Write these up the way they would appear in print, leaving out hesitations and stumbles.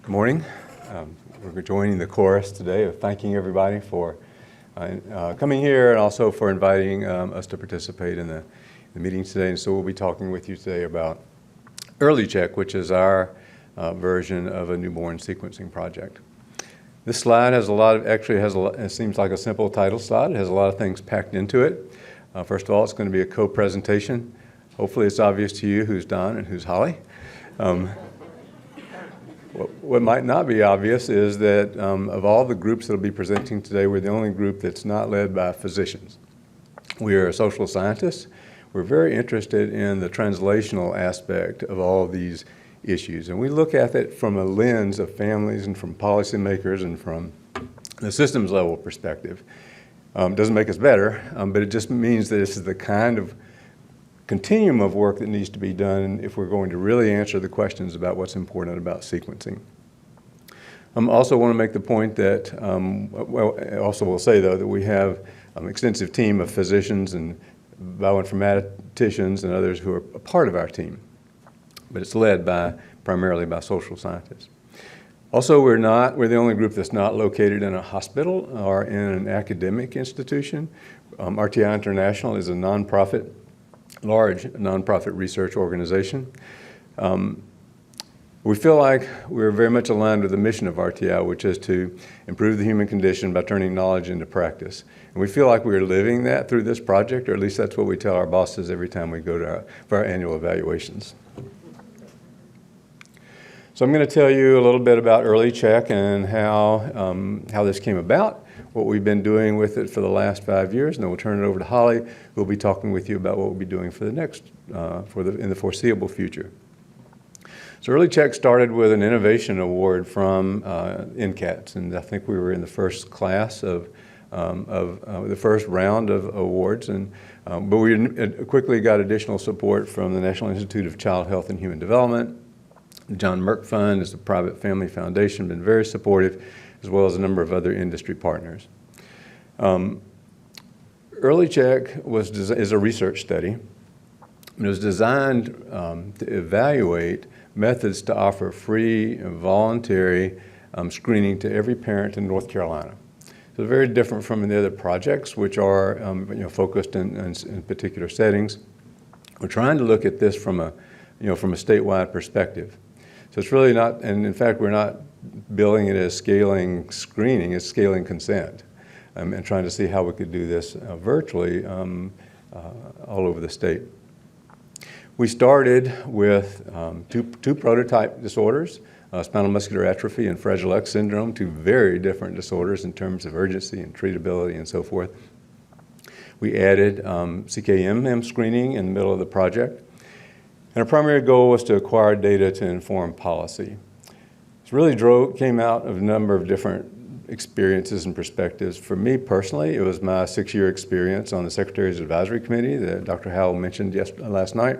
Good morning. We're joining the chorus today of thanking everybody for coming here and also for inviting us to participate in the meeting today. And so we'll be talking with you today about Early Check, which is our version of a newborn sequencing project. This slide has it seems like a simple title slide. It has a lot of things packed into it. First of all, it's going to be a co-presentation. Hopefully it's obvious to you who's Don and who's Holly. What might not be obvious is that of all the groups that will be presenting today, we're the only group that's not led by physicians. We are social scientists. We're very interested in the translational aspect of all of these issues. And we look at it from a lens of families and from policymakers and from the systems level perspective. Doesn't make us better, but it just means that this is the kind of continuum of work that needs to be done if we're going to really answer the questions about what's important about sequencing. I also want to make the point that, I also will say though, that we have an extensive team of physicians and bioinformaticians and others who are a part of our team, but it's led primarily by social scientists. Also, we're the only group that's not located in a hospital or in an academic institution. RTI International is a large nonprofit research organization. We feel like we're very much aligned with the mission of RTI, which is to improve the human condition by turning knowledge into practice. And we feel like we're living that through this project, or at least that's what we tell our bosses every time we go for our annual evaluations. So I'm going to tell you a little bit about Early Check and how this came about, what we've been doing with it for the last 5 years, and then we'll turn it over to Holly, who will be talking with you about what we'll be doing for the next, in the foreseeable future. So Early Check started with an innovation award from NCATS, and I think we were in the first class of the first round of awards, but we quickly got additional support from the National Institute of Child Health and Human Development. The John Merck Fund is a private family foundation, been very supportive, as well as a number of other industry partners. Early Check is a research study. It was designed to evaluate methods to offer free and voluntary screening to every parent in North Carolina. So very different from the other projects, which are focused in particular settings. We're trying to look at this from a statewide perspective. So it's really not, and in fact, we're not billing it as scaling screening, it's scaling consent, and trying to see how we could do this virtually all over the state. We started with two prototype disorders, spinal muscular atrophy and Fragile X syndrome, two very different disorders in terms of urgency and treatability and so forth. We added CKMM screening in the middle of the project. And our primary goal was to acquire data to inform policy. It really came out of a number of different experiences and perspectives. For me personally, it was my 6-year experience on the Secretary's Advisory Committee that Dr. Howell mentioned last night.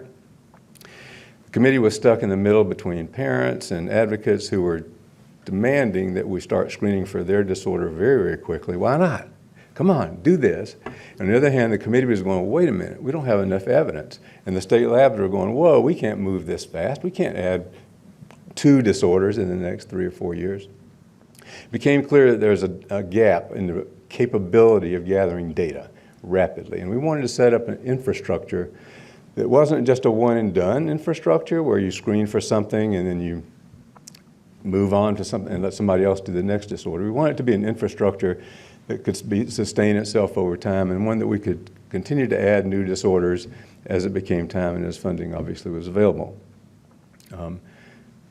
The committee was stuck in the middle between parents and advocates who were demanding that we start screening for their disorder very, very quickly. Why not? Come on, do this. On the other hand, the committee was going, wait a minute, we don't have enough evidence. And the state labs were going, whoa, we can't move this fast. We can't add 2 disorders in the next 3 or 4 years. It became clear that there's a gap in the capability of gathering data rapidly. And we wanted to set up an infrastructure that wasn't just a one and done infrastructure where you screen for something and then you move on to something and let somebody else do the next disorder. We wanted it to be an infrastructure that could sustain itself over time, and one that we could continue to add new disorders as it became time and as funding obviously was available.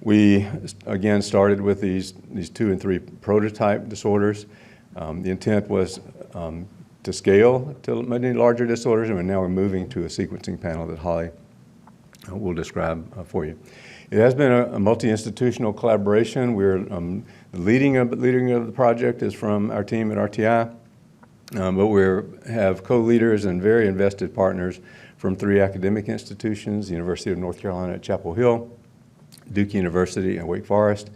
We again started with these 2 and 3 prototype disorders. The intent was to scale to many larger disorders, and now we're moving to a sequencing panel that Holly will describe for you. It has been a multi-institutional collaboration. The leading of the project is from our team at RTI, but we have co-leaders and very invested partners from 3 academic institutions, the University of North Carolina at Chapel Hill, Duke University, and Wake Forest.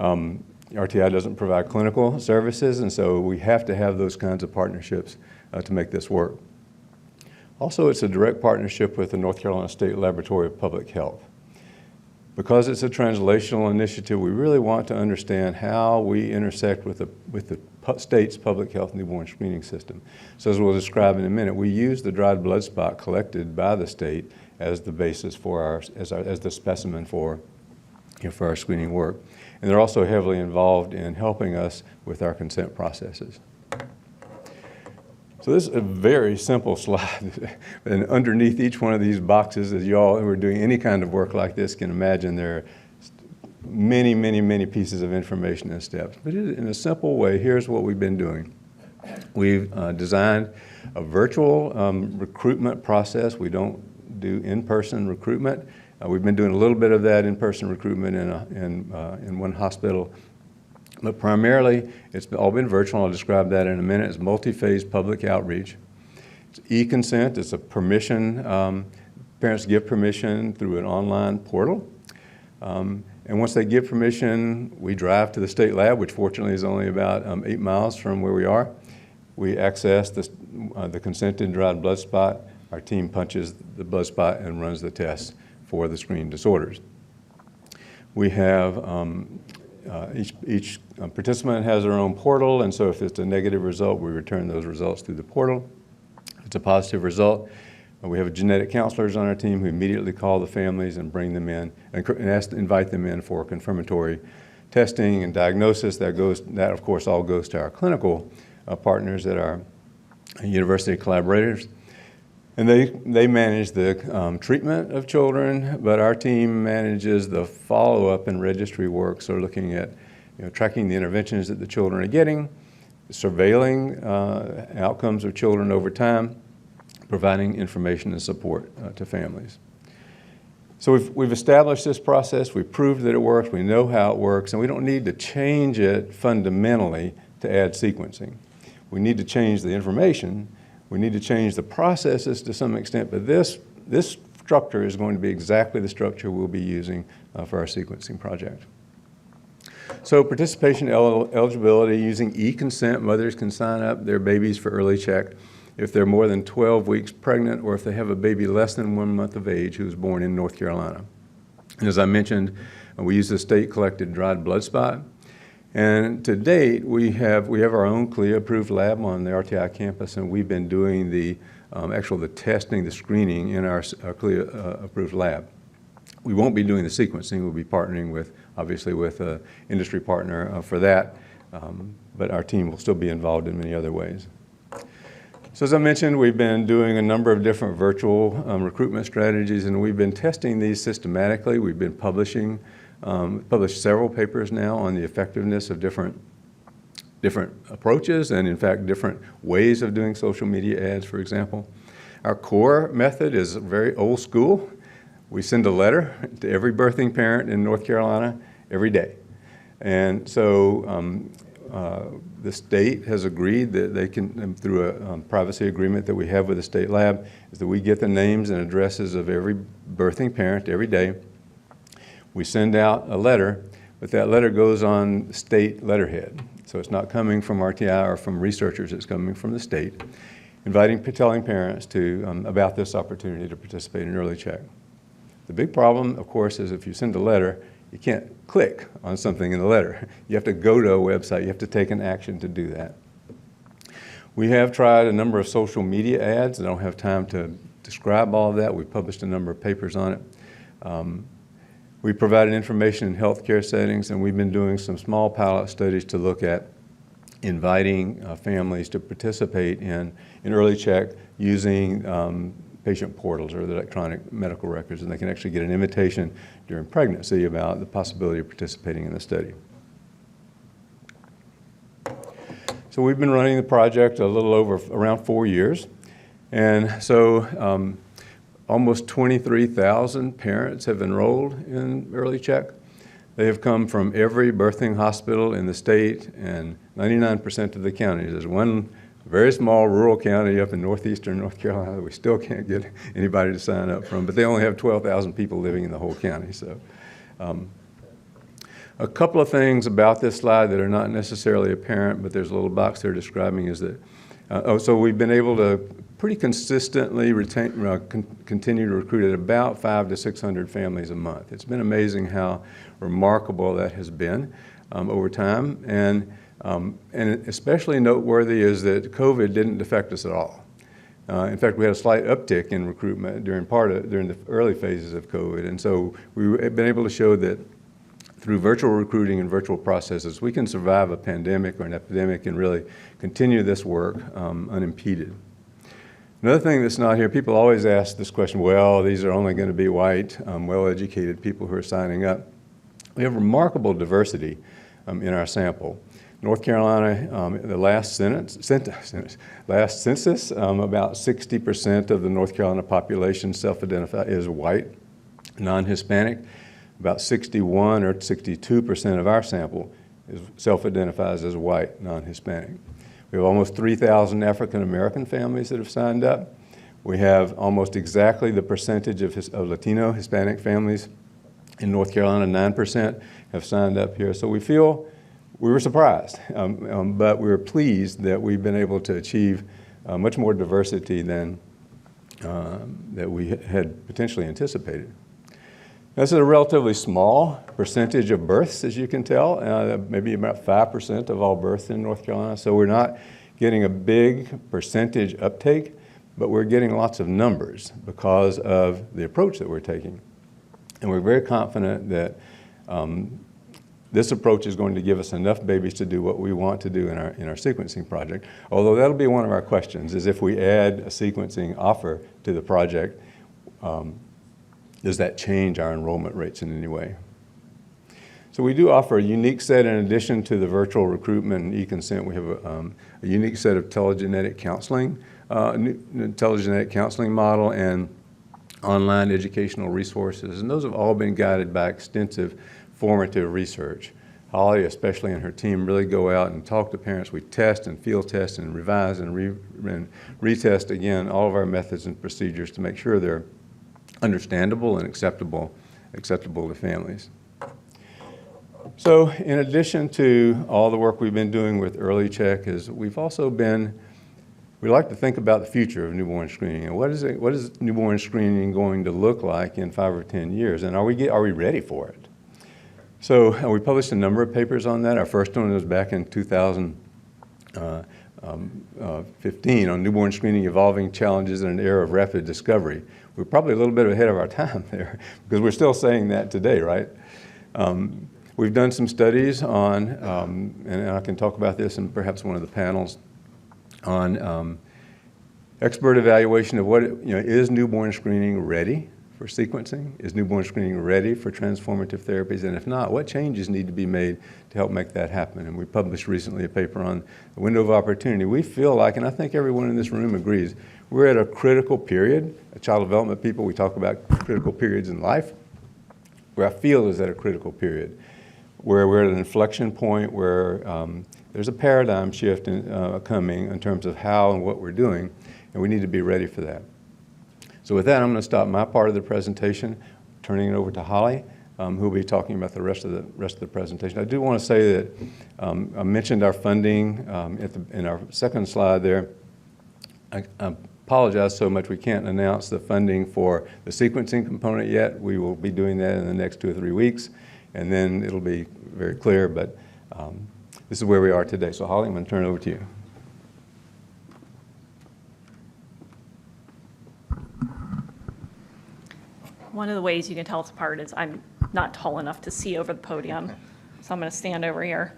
RTI doesn't provide clinical services, and so we have to have those kinds of partnerships to make this work. Also, it's a direct partnership with the North Carolina State Laboratory of Public Health. Because it's a translational initiative, we really want to understand how we intersect with the state's public health newborn screening system. So as we'll describe in a minute, we use the dried blood spot collected by the state as the basis for as the specimen for our screening work. And they're also heavily involved in helping us with our consent processes. So this is a very simple slide, and underneath each one of these boxes, as you all who are doing any kind of work like this can imagine, there are many, many, many pieces of information and steps. But in a simple way, here's what we've been doing. We've designed a virtual recruitment process. We don't do in-person recruitment. We've been doing a little bit of that in-person recruitment in one hospital. But primarily, it's all been virtual. I'll describe that in a minute. It's multi-phase public outreach. It's e-consent. It's a permission. Parents give permission through an online portal. And once they give permission, we drive to the state lab, which fortunately is only about 8 miles from where we are. We access the consented dried blood spot. Our team punches the blood spot and runs the tests for the screened disorders. We have each participant has their own portal, and so if it's a negative result, we return those results through the portal. If it's a positive result, we have genetic counselors on our team who immediately call the families and bring them in and invite them in for confirmatory testing and diagnosis. That of course all goes to our clinical partners at our university collaborators. And they manage the treatment of children, but our team manages the follow-up and registry work, so looking at tracking the interventions that the children are getting, surveilling outcomes of children over time, providing information and support to families. So we've established this process, we've proved that it works, we know how it works, and we don't need to change it fundamentally to add sequencing. We need to change the information. We need to change the processes to some extent, but this structure is going to be exactly the structure we'll be using for our sequencing project. So participation eligibility, using e-consent, mothers can sign up their babies for early check if they're more than 12 weeks pregnant or if they have a baby less than 1 month of age who was born in North Carolina. And as I mentioned, we use the state-collected dried blood spot. And to date, we have our own CLIA-approved lab on the RTI campus, and we've been doing the testing, the screening in our CLIA-approved lab. We won't be doing the sequencing. We'll be partnering obviously with an industry partner for that, but our team will still be involved in many other ways. So as I mentioned, we've been doing a number of different virtual recruitment strategies, and we've been testing these systematically. We've been published several papers now on the effectiveness of different approaches and, in fact, different ways of doing social media ads, for example. Our core method is very old school. We send a letter to every birthing parent in North Carolina every day. And so the state has agreed that they can, through a privacy agreement that we have with the state lab, is that we get the names and addresses of every birthing parent every day. We send out a letter, but that letter goes on state letterhead. So it's not coming from RTI or from researchers, it's coming from the state, telling parents about this opportunity to participate in early check. The big problem, of course, is if you send a letter, you can't click on something in the letter. You have to go to a website, you have to take an action to do that. We have tried a number of social media ads. I don't have time to describe all of that. We've published a number of papers on it. We provided information in healthcare settings, and we've been doing some small pilot studies to look at inviting families to participate in early check using patient portals or the electronic medical records, and they can actually get an invitation during pregnancy about the possibility of participating in the study. So we've been running the project a little over around 4 years, and so almost 23,000 parents have enrolled in early check. They have come from every birthing hospital in the state and 99% of the counties. There's one very small rural county up in northeastern North Carolina that we still can't get anybody to sign up from, but they only have 12,000 people living in the whole county. So, a couple of things about this slide that are not necessarily apparent, but there's a little box there describing is that So we've been able to pretty consistently continue to recruit at about 500 to 600 families a month. It's been amazing how remarkable that has been over time, and especially noteworthy is that COVID didn't affect us at all. In fact, we had a slight uptick in recruitment during the early phases of COVID, and so we've been able to show that through virtual recruiting and virtual processes, we can survive a pandemic or an epidemic and really continue this work unimpeded. Another thing that's not here, people always ask this question, well, these are only going to be white, well-educated people who are signing up. We have remarkable diversity in our sample. North Carolina, the last census, about 60% of the North Carolina population self-identified as white, non-Hispanic. About 61 or 62% of our sample self-identifies as white, non-Hispanic. We have almost 3,000 African-American families that have signed up. We have almost exactly the percentage of Latino Hispanic families in North Carolina. 9% have signed up here. So we were surprised, but we were pleased that we've been able to achieve much more diversity than that we had potentially anticipated. This is a relatively small percentage of births, as you can tell, maybe about 5% of all births in North Carolina. So we're not getting a big percentage uptake, but we're getting lots of numbers because of the approach that we're taking. And we're very confident that this approach is going to give us enough babies to do what we want to do in our sequencing project. Although that'll be one of our questions, is if we add a sequencing offer to the project, does that change our enrollment rates in any way? So we do offer a unique set, in addition to the virtual recruitment and e-consent, we have a unique set of telegenetic counseling model and online educational resources. And those have all been guided by extensive formative research. Holly, especially and her team, really go out and talk to parents. We test and field test and revise and retest again all of our methods and procedures to make sure they're understandable and acceptable to families. So in addition to all the work we've been doing with early check, we like to think about the future of newborn screening and what is newborn screening going to look like in 5 or 10 years, and are we ready for it? So we published a number of papers on that. Our first one was back in 2015 on newborn screening, evolving challenges in an era of rapid discovery. We're probably a little bit ahead of our time there because we're still saying that today, right? We've done some studies on, and I can talk about this in perhaps one of the panels, on expert evaluation of is newborn screening ready for sequencing? Is newborn screening ready for transformative therapies? And if not, what changes need to be made to help make that happen? And we published recently a paper on the window of opportunity. We feel like, and I think everyone in this room agrees, we're at a critical period. As child development people, we talk about critical periods in life. Where I feel is at a critical period, where we're at an inflection point where there's a paradigm shift coming in terms of how and what we're doing, and we need to be ready for that. So with that, I'm going to stop my part of the presentation, turning it over to Holly, who will be talking about the rest of the presentation. I do want to say that I mentioned our funding in our second slide there. I apologize so much we can't announce the funding for the sequencing component yet. We will be doing that in the next 2 or 3 weeks, and then it'll be very clear, but this is where we are today. So Holly, I'm going to turn it over to you. One of the ways you can tell us apart is I'm not tall enough to see over the podium, so I'm going to stand over here.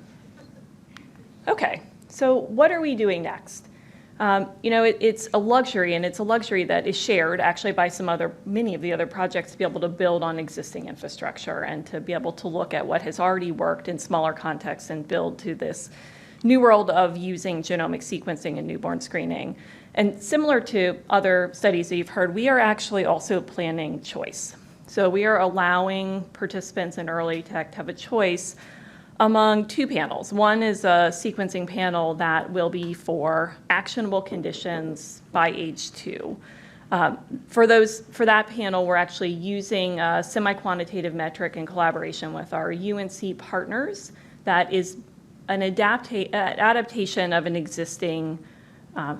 Okay, so what are we doing next? It's a luxury, and it's a luxury that is shared actually by many of the other projects to be able to build on existing infrastructure and to be able to look at what has already worked in smaller contexts and build to this new world of using genomic sequencing and newborn screening. And similar to other studies that you've heard, we are actually also planning choice. So we are allowing participants in early tech to have a choice among 2 panels. One is a sequencing panel that will be for actionable conditions by age 2. For that panel, we're actually using a semi-quantitative metric in collaboration with our UNC partners that is an adaptation of an existing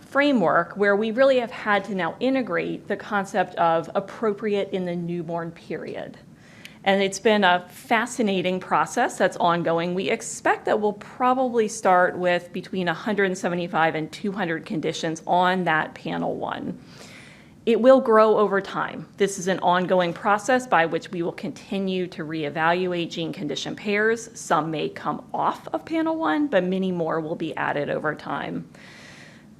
framework where we really have had to now integrate the concept of appropriate in the newborn period. And it's been a fascinating process that's ongoing. We expect that we'll probably start with between 175 and 200 conditions on that panel 1. It will grow over time. This is an ongoing process by which we will continue to reevaluate gene condition pairs. Some may come off of panel 1, but many more will be added over time.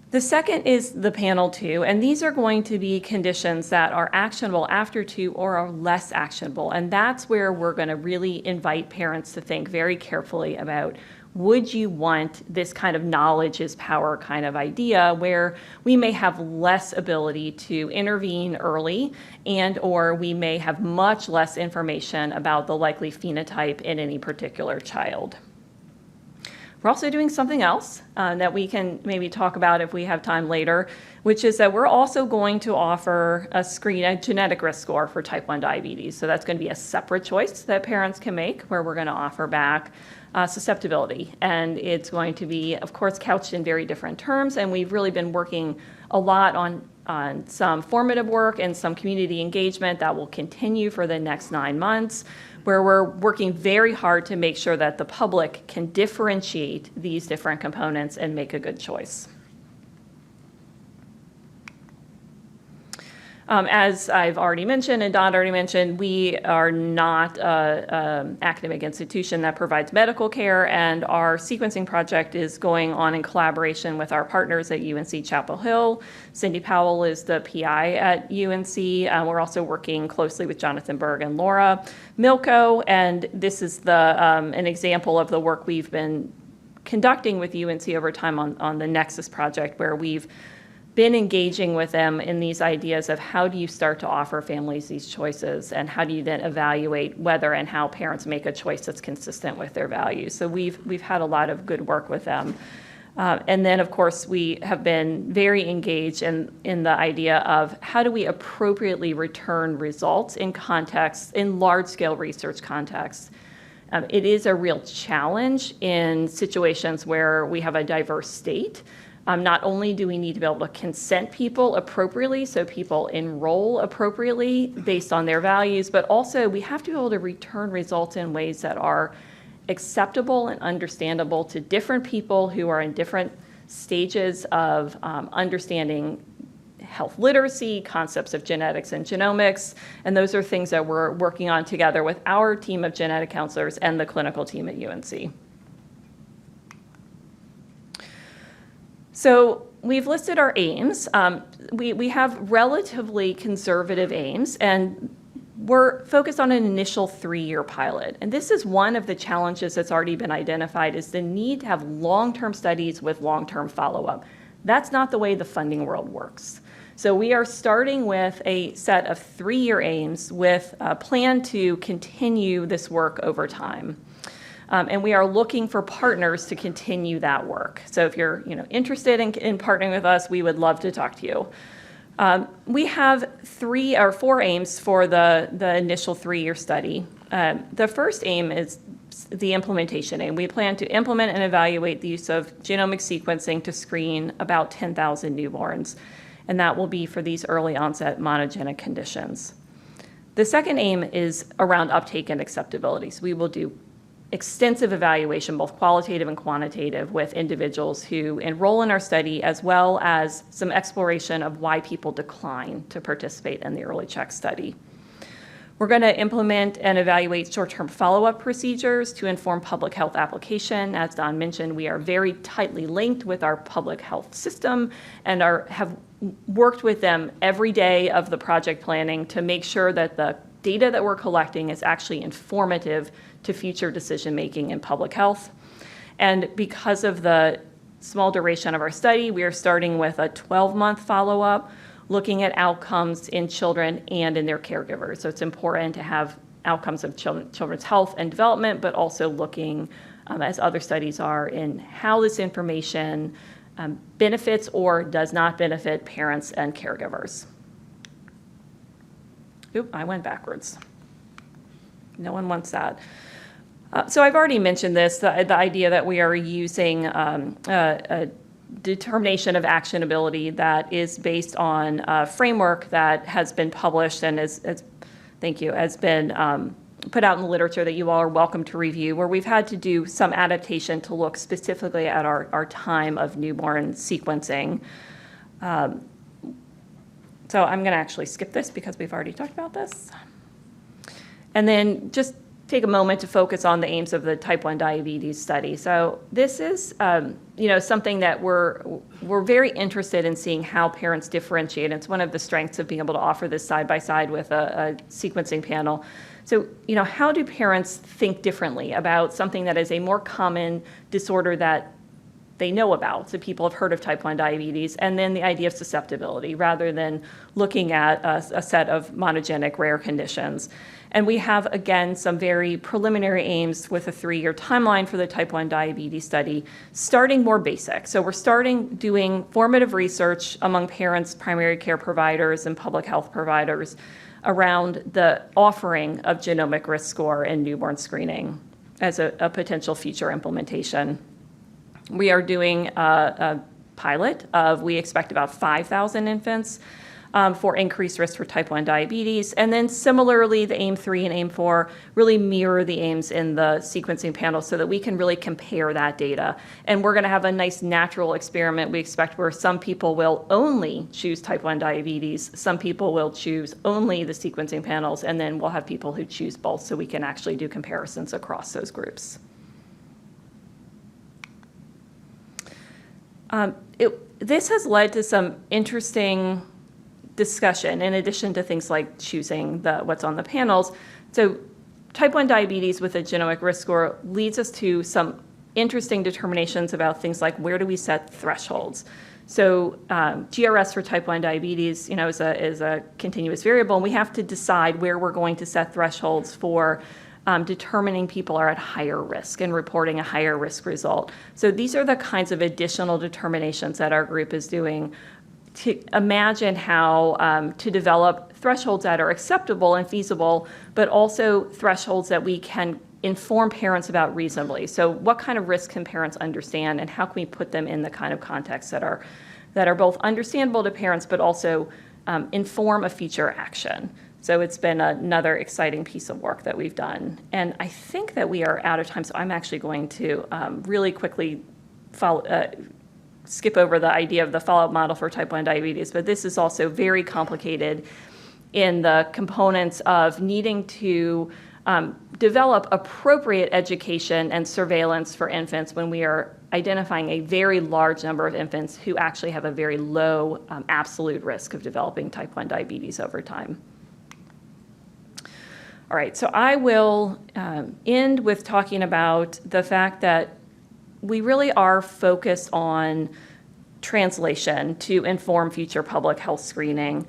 The second is the panel 2, and these are going to be conditions that are actionable after 2 or are less actionable. And that's where we're going to really invite parents to think very carefully about, would you want this kind of knowledge is power kind of idea where we may have less ability to intervene early and or we may have much less information about the likely phenotype in any particular child. We're also doing something else that we can maybe talk about if we have time later, which is that we're also going to offer a genetic risk score for type 1 diabetes. So that's going to be a separate choice that parents can make where we're going to offer back susceptibility. And it's going to be, of course, couched in very different terms. And we've really been working a lot on some formative work and some community engagement that will continue for the next 9 months, where we're working very hard to make sure that the public can differentiate these different components and make a good choice. As I've already mentioned and Don already mentioned, we are not an academic institution that provides medical care, and our sequencing project is going on in collaboration with our partners at UNC Chapel Hill. Cindy Powell is the PI at UNC. We're also working closely with Jonathan Berg and Laura Milko, and this is an example of the work we've been conducting with UNC over time on the Nexus project, where we've been engaging with them in these ideas of how do you start to offer families these choices, and how do you then evaluate whether and how parents make a choice that's consistent with their values. So we've had a lot of good work with them. And then, of course, we have been very engaged in the idea of how do we appropriately return results in context, in large-scale research contexts. It is a real challenge in situations where we have a diverse state. Not only do we need to be able to consent people appropriately, so people enroll appropriately based on their values, but also we have to be able to return results in ways that are acceptable and understandable to different people who are in different stages of understanding health literacy, concepts of genetics and genomics, and those are things that we're working on together with our team of genetic counselors and the clinical team at UNC. So we've listed our aims. We have relatively conservative aims, and we're focused on an initial 3-year pilot. And this is one of the challenges that's already been identified, is the need to have long-term studies with long-term follow-up. That's not the way the funding world works. So we are starting with a set of 3-year aims with a plan to continue this work over time. And we are looking for partners to continue that work. So if you're interested in partnering with us, we would love to talk to you. We have 3 or 4 aims for the initial 3-year study. The first aim is the implementation aim. We plan to implement and evaluate the use of genomic sequencing to screen about 10,000 newborns, and that will be for these early onset monogenic conditions. The second aim is around uptake and acceptability. So we will do extensive evaluation, both qualitative and quantitative, with individuals who enroll in our study, as well as some exploration of why people decline to participate in the early check study. We're going to implement and evaluate short-term follow-up procedures to inform public health application. As Don mentioned, we are very tightly linked with our public health system and have worked with them every day of the project planning to make sure that the data that we're collecting is actually informative to future decision-making in public health. And because of the small duration of our study, we are starting with a 12-month follow-up, looking at outcomes in children and in their caregivers. So it's important to have outcomes of children's health and development, but also looking, as other studies are, in how this information benefits or does not benefit parents and caregivers. Oop, I went backwards. No one wants that. So I've already mentioned this, the idea that we are using a determination of actionability that is based on a framework that has been published and has been put out in the literature that you all are welcome to review, where we've had to do some adaptation to look specifically at our time of newborn sequencing. So I'm going to actually skip this because we've already talked about this. And then just take a moment to focus on the aims of the type 1 diabetes study. So this is something that we're very interested in seeing how parents differentiate. It's one of the strengths of being able to offer this side by side with a sequencing panel. So, how do parents think differently about something that is a more common disorder that they know about? So people have heard of type 1 diabetes, and then the idea of susceptibility, rather than looking at a set of monogenic rare conditions. And we have, again, some very preliminary aims with a 3-year timeline for the type 1 diabetes study, starting more basic. So we're starting doing formative research among parents, primary care providers, and public health providers around the offering of genomic risk score in newborn screening as a potential future implementation. We are doing a pilot of, we expect about 5,000 infants for increased risk for type 1 diabetes. And then similarly, the AIM 3 and AIM 4 really mirror the aims in the sequencing panel so that we can really compare that data. And we're going to have a nice natural experiment, we expect, where some people will only choose type 1 diabetes, some people will choose only the sequencing panels, and then we'll have people who choose both so we can actually do comparisons across those groups. This has led to some interesting discussion in addition to things like choosing what's on the panels. So type 1 diabetes with a genomic risk score leads us to some interesting determinations about things like where do we set thresholds. So GRS for type 1 diabetes, is a continuous variable, and we have to decide where we're going to set thresholds for determining people are at higher risk and reporting a higher risk result. So these are the kinds of additional determinations that our group is doing to imagine how to develop thresholds that are acceptable and feasible, but also thresholds that we can inform parents about reasonably. So what kind of risk can parents understand, and how can we put them in the kind of contexts that are both understandable to parents, but also inform a future action. So it's been another exciting piece of work that we've done. And I think that we are out of time, so I'm actually going to really quickly skip over the idea of the follow-up model for type 1 diabetes, but this is also very complicated in the components of needing to develop appropriate education and surveillance for infants when we are identifying a very large number of infants who actually have a very low absolute risk of developing type 1 diabetes over time. All right, so I will end with talking about the fact that we really are focused on translation to inform future public health screening.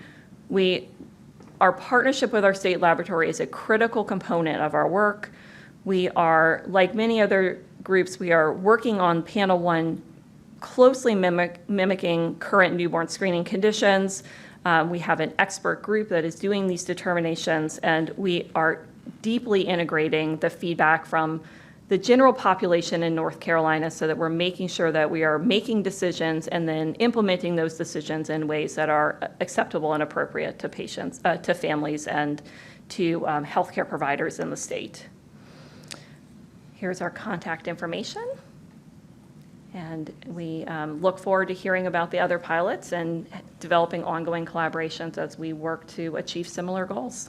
Our partnership with our state laboratory is a critical component of our work. We are, like many other groups, we are working on panel 1 closely mimicking current newborn screening conditions. We have an expert group that is doing these determinations, and we are deeply integrating the feedback from the general population in North Carolina so that we're making sure that we are making decisions and then implementing those decisions in ways that are acceptable and appropriate to patients, to families, and to healthcare providers in the state. Here's our contact information. And we look forward to hearing about the other pilots and developing ongoing collaborations as we work to achieve similar goals.